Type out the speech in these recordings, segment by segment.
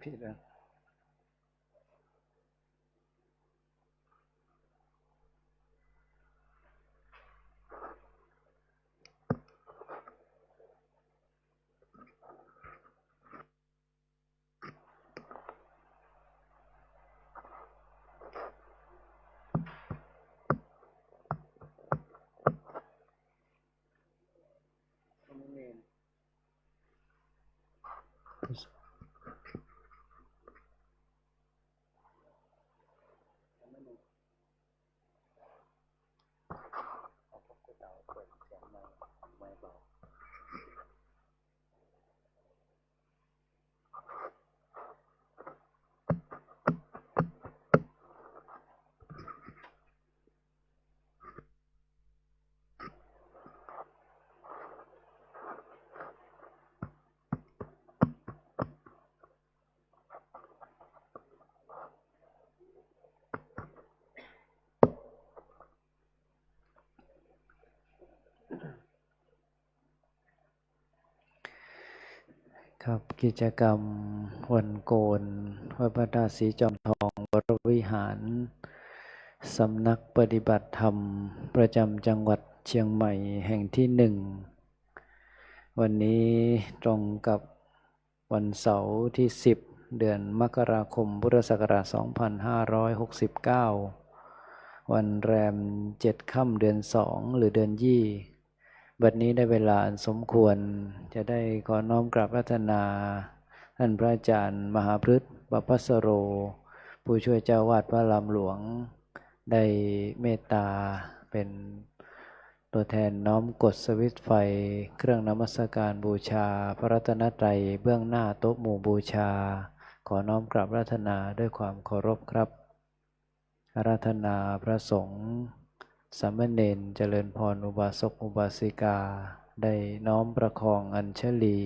ผิดแล้วครับกิจกรรมวันโกนวัดพระธาตุศรีจอมทองวรวิหารสำนักปฏิบัติธรรมประจำจังหวัดเชียงใหม่แห่งที่หนึ่งวันนี้ตรงกับวันเสาร์ที่10เดือนมกราคมพุทธศักราช2569วันแรม7ค่ำเดือน2หรือเดือนยี่บัดนี้ได้เวลาอันสมควรจะได้ขอน้อมกราบพระนาท่านพระอาจารย์มหาพฤกษ์ปปัสสโรผู้ช่วยเจ้าวาดพระรามหลวงได้เมตตาเป็นตัวแทนน้อมกดสวิตช์ไฟเครื่องนมัสการบูชาพระรัตนตรัยเบื้องหน้าโต๊ะหมู่บูชาขอน้อมกราบรัตนาด้วยความเคารพครับอาราธนาพระสงฆ์สามเณรเจริญพรอุบาสกอุบาสิกาได้น้อมประคองอัญชลี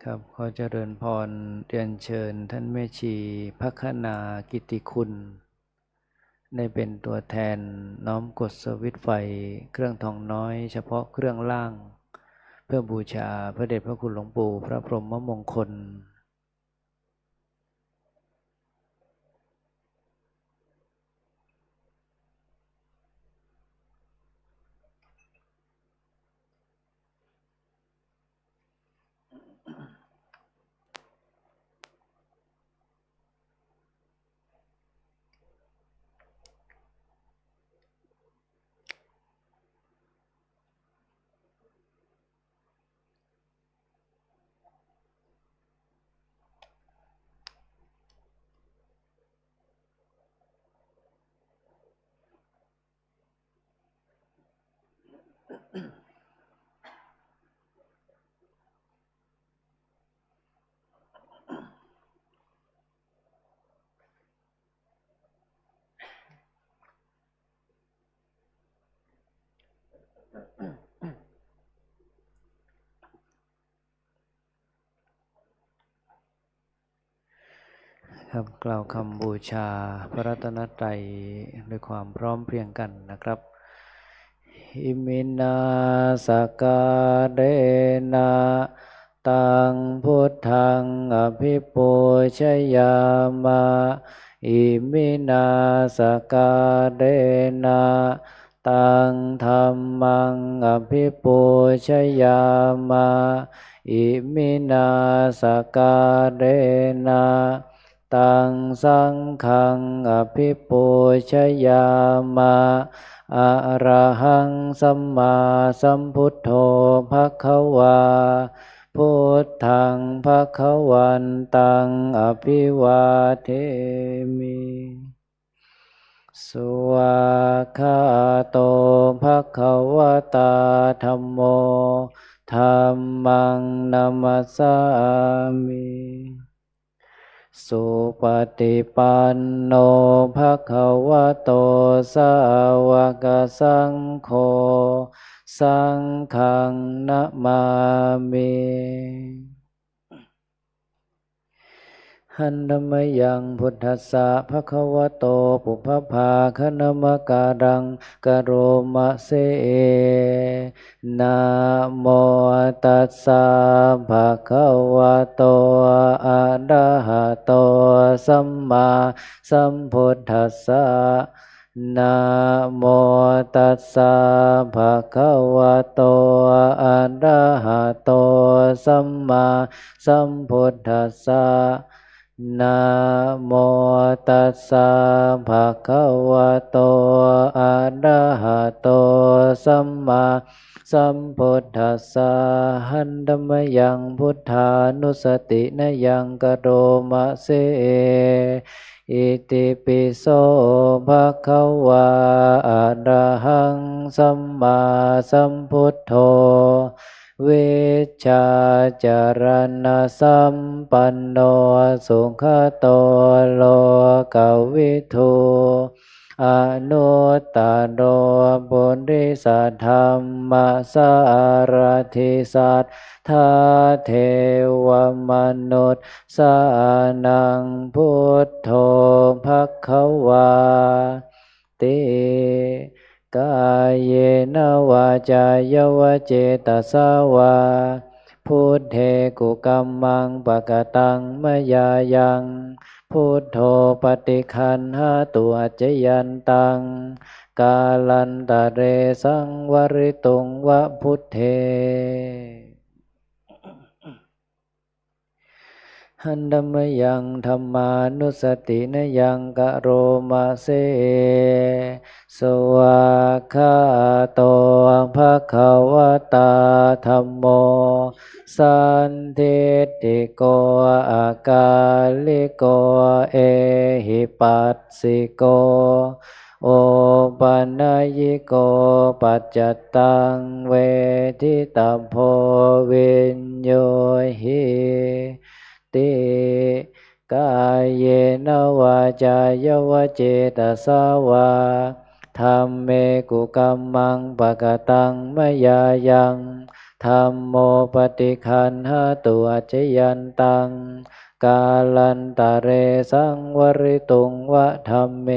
ครับขอเจริญพรเรียนเชิญท่านแม่ชีภัคนากิติคุณได้เป็นตัวแทนน้อมกดสวิตช์ไฟเครื่องทองน้อยเฉพาะเครื่องล่างเพื่อบูชาพระเดชพระคุณหลวงปู่พระพรหมมงคลครับกล่าวคำบูชาพระรัตนตรัยด้วยความพร้อมเพรียงกันนะครับอิมินาสกาเดนะตังพุทธังอภิปูชยามะอิมินาสกาเดนะตังธัมมังอภิปูชยามะอิมินาสกาเดนะตังสังฆังอภิปูชยามะอะระหังสัมมาสัมพุทโธภควาพุทธังภควันตังอภิวาเทมิสุวาคาโตภควตาธัมโมธัมมังนัมสสามิ สุปฏิปันโนภะคะวะโตสาวกสังโฆสังฆังนะมามิหันธมยังพุทธัสสะภะคะวะโตปุพพาคณมการังกโรมะเสนะโมตัสสะภะคะวะโตอะระหะโตสัมมาสัมพุทธัสสะนะโมตัสสะภะคะวะโตอะระหะโตสัมมาสัมพุทธัสสะนะโมตัสสะภะคะวะโตอะระหะโตสัมมาสัมพุทธัสสะหันธัมมยังพุทธานุสตินยังกโรมะเสอิติปิโสภะคะวะอะระหังสัมมาสัมพุทโธเวชชาจารณสัมปันโนสุขโตโลกวิทูอนุตตโรปุริสธรรมสารถิสัทธาเทวมนุษย์สานังพุทโธภควาติกายเยนวาจายวเจตสาวาพุทเทกุกัมมังปะกตังมยายังพุทโธปฏิคันหาตุอัจจยันตังกาลันตะเรสังวริตุงวะพุทเทหันธัมมยังธัมมานุสตินยังกโรมะเสสวากขาโตภะคะวะตาธัมโมสันทิติโกอากาลิโกเอหิปัสสิโกโอปัญญิโกปัจจตังเวทิตาโพวิญโยหิติกายเยนวาจายวเจตสาวาธัมเมกุกัมมังปะกตังมยายังธัมโมปฏิคันหาตุอัจจยันตังกาลันตะเรสังวริตุงวะธัมเม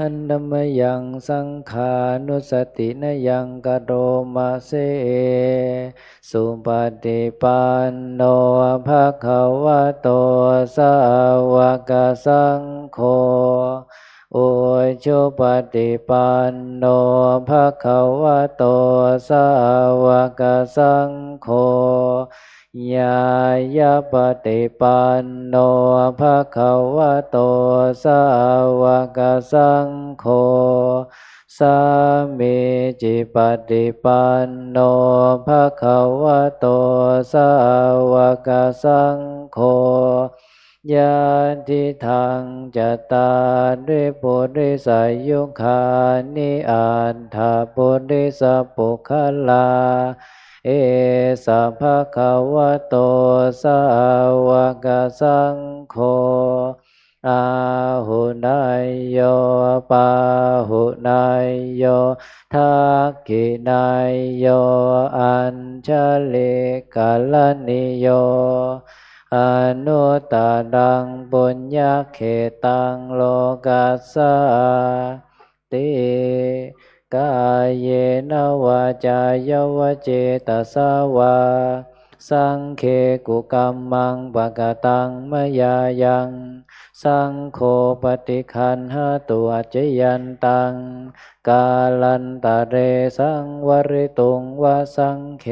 หันธัมมยังสังขานุสตินยังกโรมะเสสุปฏิปันโนภะคะวะโตสาวกสังโฆอุชุปฏิปันโนภะคะวะโตสาวกสังโฆญาญาปฏิปันโนภะคะวะโตสาวกสังโฆสามิจิปฏิปันโนภะคะวะโตสาวกสังโฆญาติทังจตาริปุริสายุคานิอัตถปุริสปุคลาเอสะภะคะวะโตสาวกสังโฆอาหุนายโยปาหุนายโยทักขินายโยอัญชลิกาลนิโยอนุตตรังปุญญเขตังโลกัสสาติกายเยนวาจายวเจตสาวาสังเคกุกัมมังปะกตังมยายังสังโฆปฏิคันหาตุอัจจยันตังกาลันตะเรสังวริตุงวะสังเค